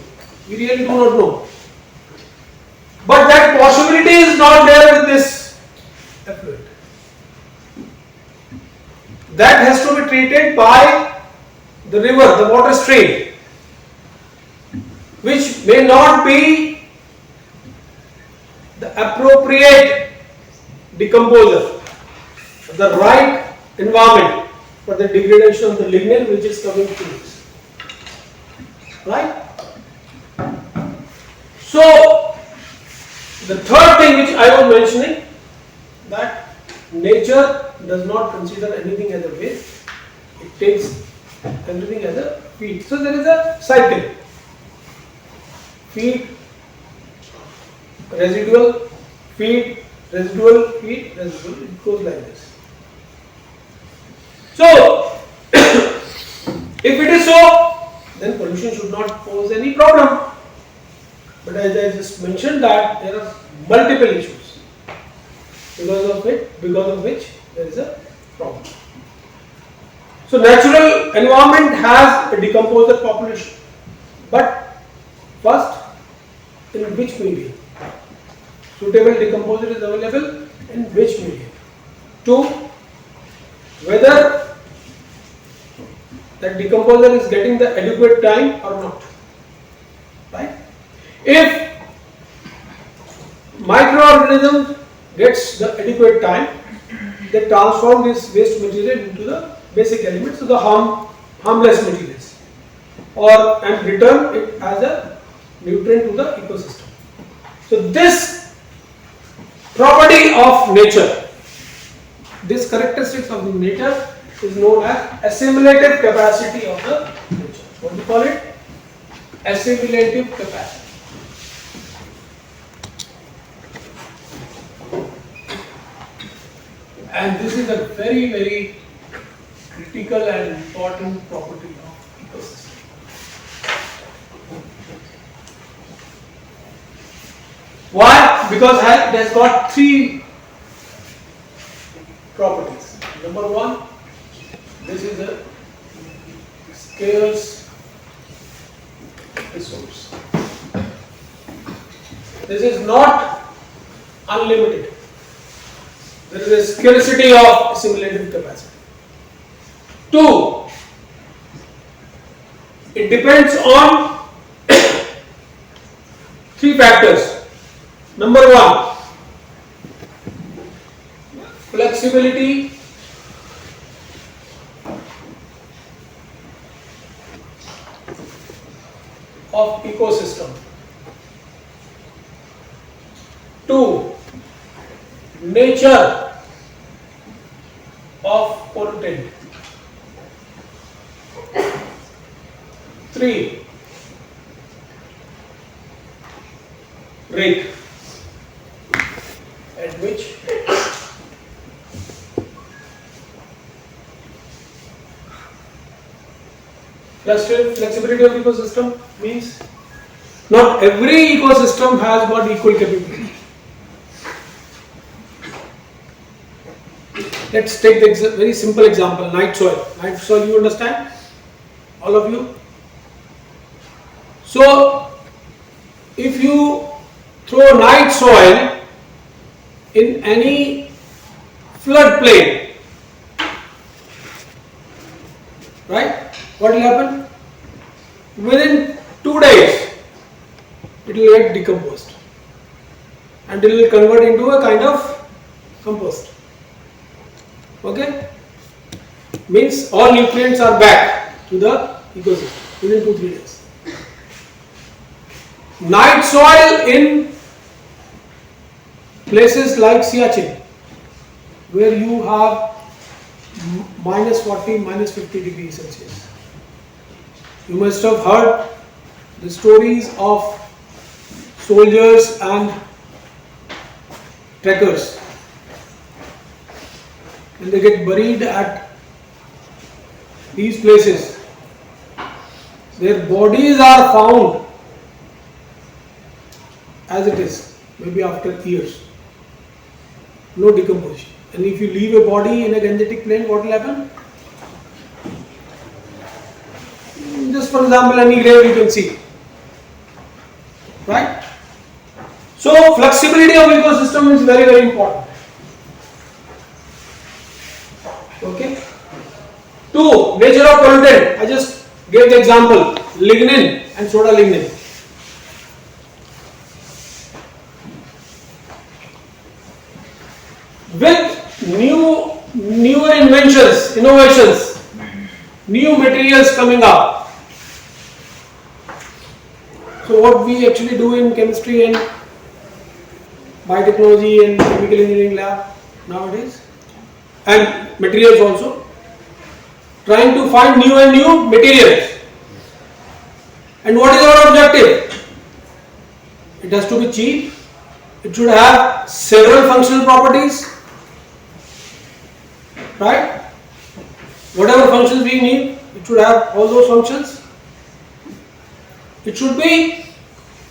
We really do not know. But that possibility is not there with this effluent. That has to be treated by the river, the water stream, which may not be the appropriate decomposer, the right environment for the degradation of the lignin which is coming to this. Right? So, the third thing which I was mentioning, that nature does not consider anything as a waste, it takes everything as a feed. So, there is a cycle: feed, residual, feed, residual, feed, residual. It goes like this. So, if it is so, then pollution should not pose any problem. But as I just mentioned that there are multiple issues because of which there is a problem. So natural environment has a decomposer population, but first, in which medium? Suitable decomposer is available in which medium? 2. Whether that decomposer is getting the adequate time or not. Right? If microorganism gets the adequate time, they transform this waste material into the basic elements, so the harmless materials, and return it as a nutrient to the ecosystem. So this property of nature, this characteristics of the nature is known as assimilative capacity of the nature. What do you call it? Assimilative capacity. And this is a very, very critical and important property of ecosystem. Why? Because it has got 3 properties. Number 1, this is a scarce resource. This is not unlimited. There is a scarcity of assimilative capacity. 2, it depends on 3 factors. Number 1, flexibility of ecosystem. 2, nature of pollutant. 3, rate at which flexibility of ecosystem means not every ecosystem has got equal capability. Let's take the very simple example, night soil. Night soil, you understand? All of you? So, if you throw night soil in any floodplain, right? What will happen? within 2 days it will get decomposed and it will convert into a kind of compost. Okay? Means all nutrients are back to the ecosystem within 2-3 days. Night soil in places like Siachen, where you have -40, -50 degrees Celsius. You must have heard the stories of soldiers and trekkers when they get buried at these places. Their bodies are found as it is, maybe after years. No decomposition. And if you leave a body in a gangetic plain, what will happen? Just for example, any grave you can see. Right? So, flexibility of ecosystem is very, very important. Okay? 2. Nature of pollutant. I just gave the example, lignin and soda lignin. With newer innovations, new materials coming up. So what we actually do in chemistry and biotechnology and chemical engineering lab nowadays, and materials also, trying to find new and new materials. And what is our objective? It has to be cheap. It should have several functional properties. Right? Whatever functions we need, it should have all those functions. It should be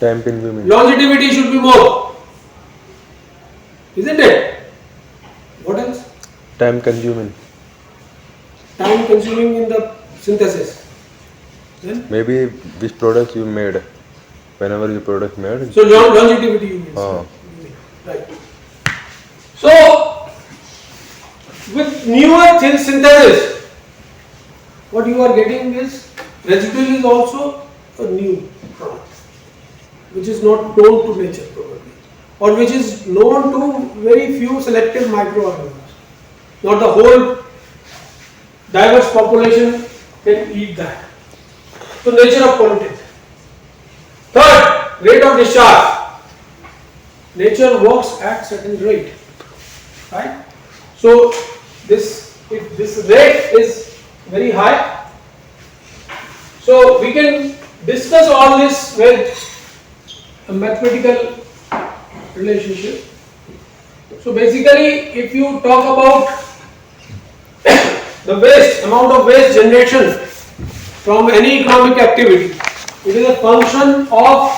time consuming. Longevity should be more. Isn't it? What else? Time consuming. Time consuming in the synthesis. Then? Maybe which products you made, whenever your product made. So longevity you mean. Right. So with newer synthesis, what you are getting is residual is also a new product, which is not known to nature probably, or which is known to very few selective microorganisms. Not the whole diverse population can eat that. So nature of pollutant. Third, rate of discharge. Nature works at certain rate, right? So if this rate is very high, so we can discuss all this with a mathematical relationship. So basically, if you talk about the waste, amount of waste generation from any economic activity, it is a function of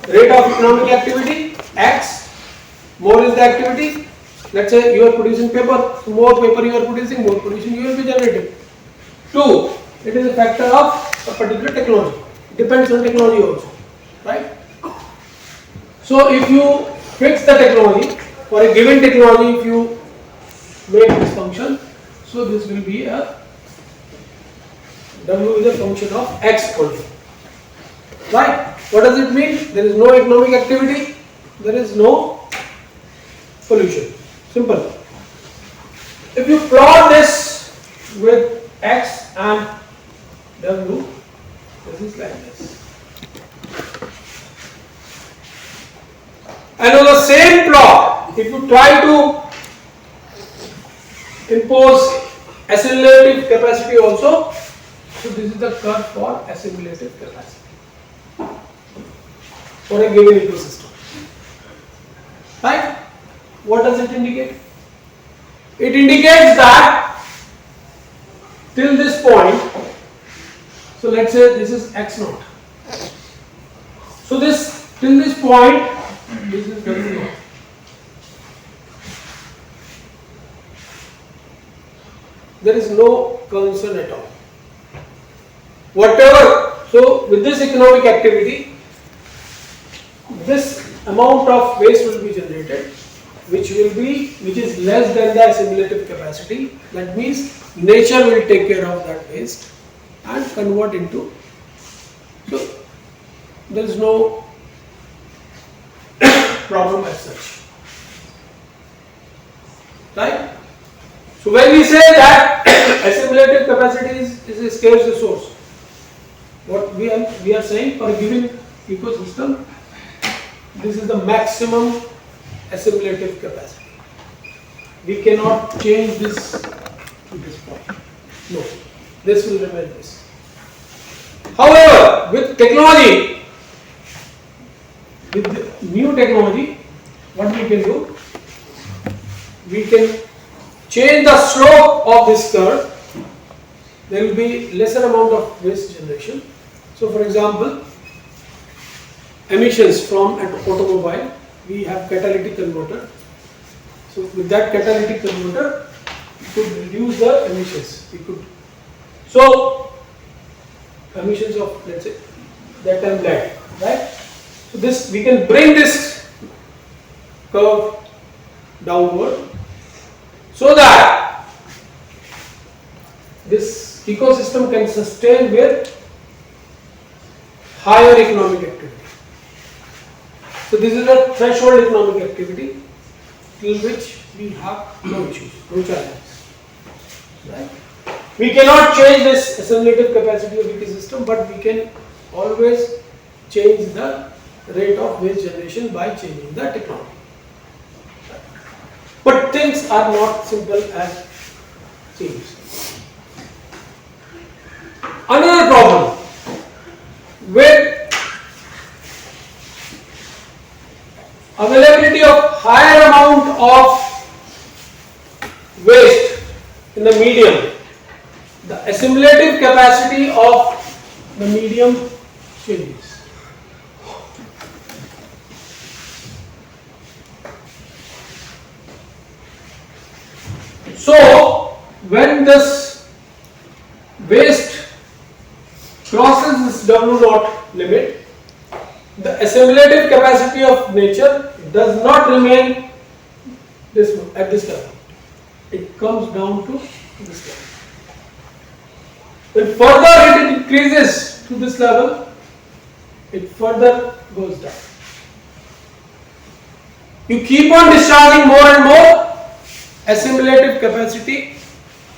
rate of economic activity, X, more is the activity. Let's say you are producing paper, so more paper you are producing, more pollution you will be generating. 2, it is a factor of a particular technology. It depends on technology also, right? So if you fix the technology, for a given technology, if you make this function, so this will be a W is a function of X only, right? What does it mean? There is no economic activity, there is no pollution. Simple. If you plot this with X and W, this is like this. And on the same plot, if you try to impose assimilative capacity also, so this is the curve for assimilative capacity for a given ecosystem. Right? What does it indicate? It indicates that till this point, so let's say this is X naught. So this till this point, this is W naught. There is no concern at all. Whatever, so with this economic activity, this amount of waste will be generated, which is less than the assimilative capacity. That means nature will take care of that waste and convert into there is no problem as such, right? So when we say that assimilative capacity is a scarce resource, what we are saying for a given ecosystem, this is the maximum assimilative capacity. We cannot change this to this point. No, this will remain this. However, with technology, with the new technology, what we can do? We can change the slope of this curve. There will be lesser amount of waste generation. So, for example, emissions from an automobile, we have catalytic converter. So, with that catalytic converter, we could reduce the emissions. So emissions of, let's say, that time lead, right? So this, we can bring this curve downward so that this ecosystem can sustain with higher economic activity. So this is a threshold economic activity till which we have no issues, no challenges, right? We cannot change this assimilative capacity of ecosystem, but we can always change the rate of waste generation by changing the technology. But things are not simple as seems. Another problem with availability of higher amount of waste in the medium, the assimilative capacity of the medium changes. So, when this waste crosses this W naught limit, the assimilative capacity of nature does not remain at this level. It comes down to this level. When further it increases to this level, it further goes down. You keep on discharging more and more, assimilative capacity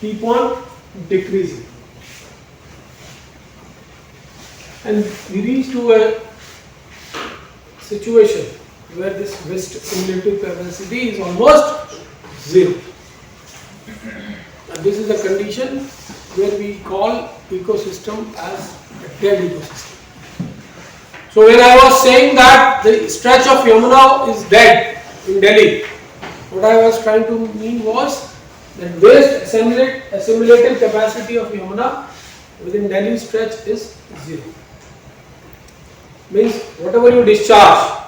keep on decreasing. And we reach to a situation where this waste assimilative capacity is almost zero. And this is a condition where we call ecosystem as a dead ecosystem. So when I was saying that the stretch of Yamuna is dead in Delhi, what I was trying to mean was that waste assimilative capacity of Yamuna within Delhi stretch is zero. Means whatever you discharge,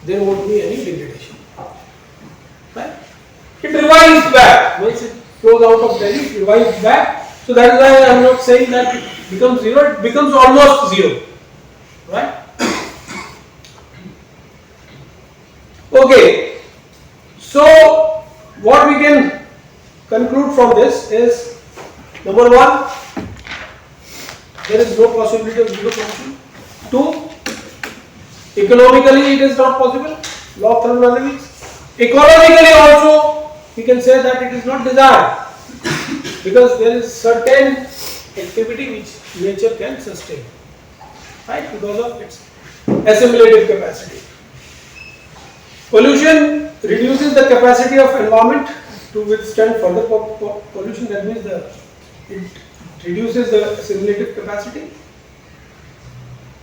there won't be any degradation. Right? It revives back. Once it flows out of Delhi, it revives back. So that is why I am not saying that it becomes zero, it becomes almost zero. Right? Okay. So what we can conclude from this is, number one, there is no possibility of zero pollution. Two, economically it is not possible, law of thermodynamics. Ecologically also, we can say that it is not desired, because there is certain activity which nature can sustain, right, because of its assimilative capacity. Pollution reduces the capacity of environment to withstand further pollution. That means it reduces the assimilative capacity,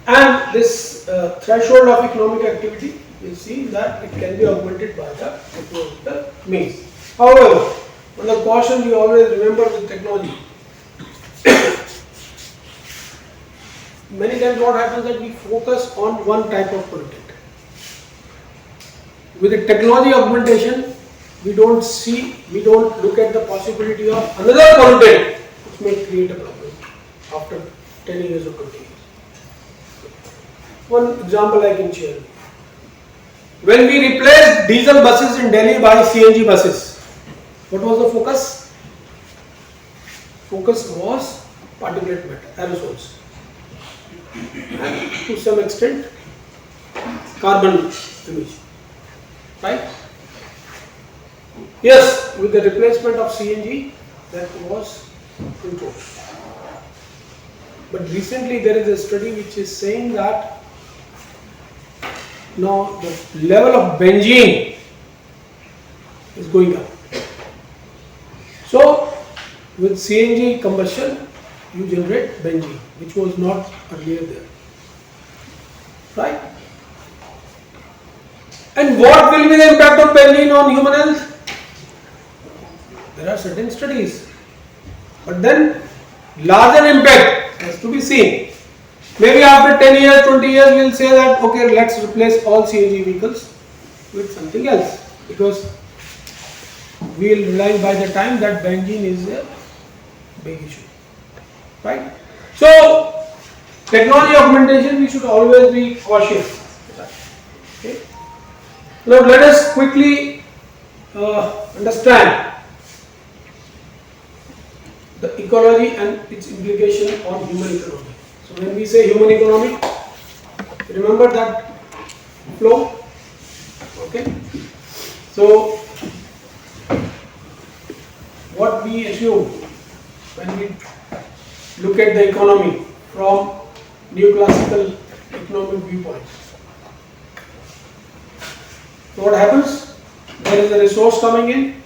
and this threshold of economic activity, we see that it can be augmented by the technological means. However, one of the caution we always remember with technology, many times what happens that we focus on one type of pollutant. With the technology augmentation, we don't look at the possibility of another pollutant which may create a problem after 10 years or 20 years. One example I can share. When we replaced diesel buses in Delhi by CNG buses, what was the focus? Focus was particulate matter, aerosols. and to some extent carbon emission, right? Yes, with the replacement of CNG, that was controlled. But recently there is a study which is saying that now the level of benzene is going up. So with CNG combustion, you generate benzene, which was not earlier there, right? And what will be the impact of benzene on human health? There are certain studies, but then larger impact has to be seen. Maybe after 10 years, 20 years, we will say that okay, let's replace all CNG vehicles with something else, because we will realize by the time that benzene is a big issue, right? So technology augmentation, we should always be cautious. Okay. Now let us quickly understand the ecology and its implication on human economy. So when we say human economy, remember that flow. Okay. So what we assume when we look at the economy from neoclassical economic viewpoint. So what happens? There is a resource coming in,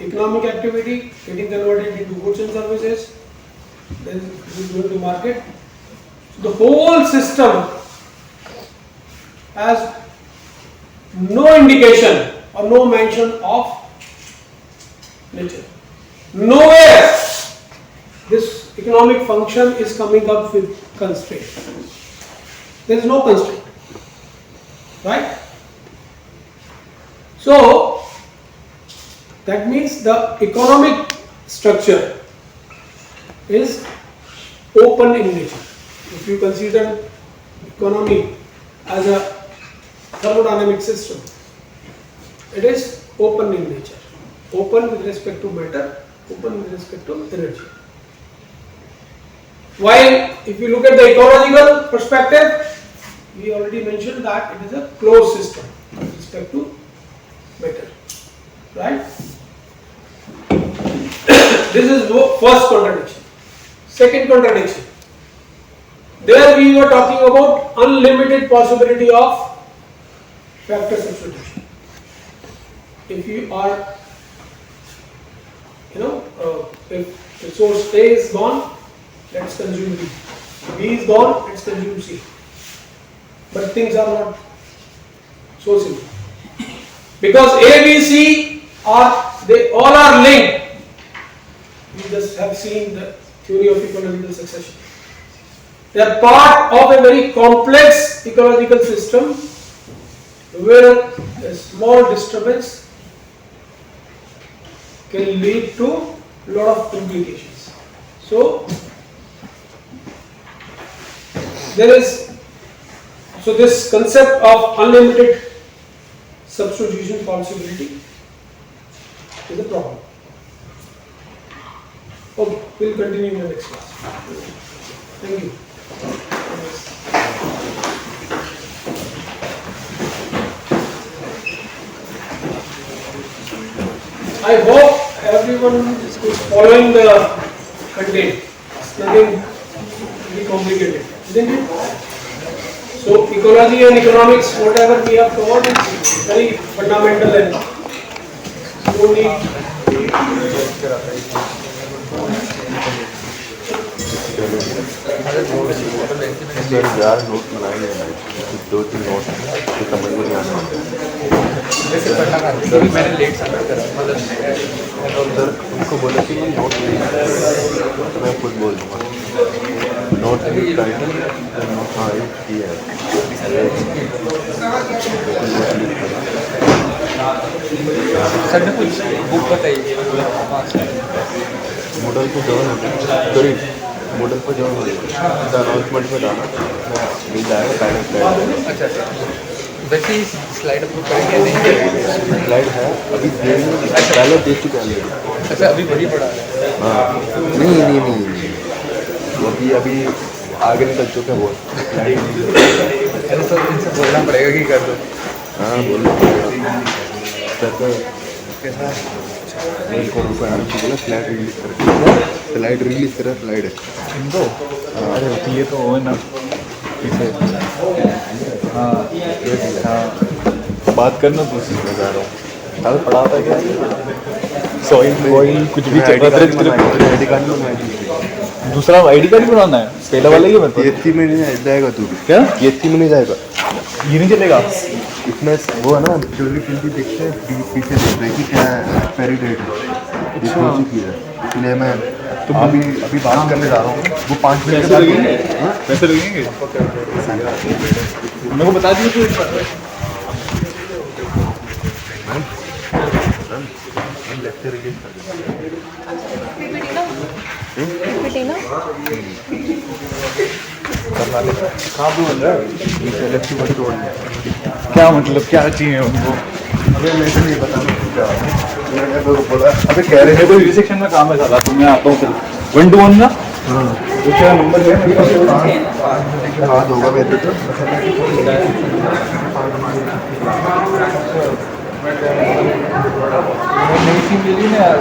economic activity getting converted into goods and services, then it is going to market. So the whole system has no indication or no mention of nature. Nowhere this economic function is coming up with constraint. There is no constraint, right? So that means the economic structure is open in nature. If you consider economy as a thermodynamic system, it is open in nature. Open with respect to matter, open with respect to energy. While if you look at the ecological perspective, we already mentioned that it is a closed system with respect to matter, right? This is first contradiction. Second contradiction. There we were talking about unlimited possibility of factor substitution. If you are, if resource A is gone, let's consume B. B is gone, let's consume C. But things are not so simple. Because A, B, C they all are linked. We just have seen the theory of ecological succession. They are part of a very complex ecological system where a small disturbance can lead to a lot of implications. So this concept of unlimited substitution possibility is a problem. Okay, we'll continue in the next class. Thank you. I hope everyone is following the content. It's nothing very complicated, isn't it? So ecology and economics, whatever we have covered, is very fundamental and no need. Sir यार note बनाएंगे दो तीन note तो समझ में नहीं आना जैसे मैंने लेट सबमिट करा मतलब सर उनको बोला कि नोट मैं खुद बोल दूँगा नोट टाइटल हाँ एक की है सर ने कुछ बुक बताइए मॉडल को जॉइन करीब मॉडल पर जॉइन हो जाएगा अनाउंसमेंट में डाला मिल जाएगा पहले स्लाइड अच्छा वैसे ही स्लाइड अपलोड करेंगे नहीं स्लाइड है अभी पहले देख चुके हैं अच्छा अभी वही पड़ा है हाँ नहीं वो अभी आगे निकल चुके हैं बहुत। अरे तो इनसे बोलना पड़ेगा कि कर दो। हाँ बोलो तो कैसा है? इनको रुको यार, इनको बोला स्लाइड रिलीज कर, स्लाइड रिलीज करा, स्लाइड है इनको अरे ये तो हो ना इसे। हाँ हाँ बात करना तो उसी में जा रहा हूँ। कल पढ़ा था क्या सॉइल वॉइल कुछ भी चल रहा था। आईडी कार्ड बनवाई थी। दूसरा आईडी कार्ड बनाना है, पहले वाला ही मतलब ये में नहीं जाएगा तू क्या ये में नहीं जाएगा, ये नहीं चलेगा। इसमें वो है ना चोरी चिंती देखते हैं, पीछे देख रहे हैं कि क्या एक्सपायरी डेट है, ये हो चुकी है, इसलिए मैं तो अभी बात करने जा रहा हूँ। वो 5 मिनट पैसे लगेंगे, पैसे लगेंगे मेरे को बता दिए तो कहाँ पे बन रहा है? क्या मतलब क्या चाहिए उनको। अबे मेरे को नहीं पता, मैंने तो बोला अबे कह रहे मेरे को इसी सेक्शन में काम है साला, तो मैं आता हूँ फिर 1 to 1 ना। क्या नंबर है मेरे पास? हाथ होगा मेरे तो नई सिम ले ली ना यार।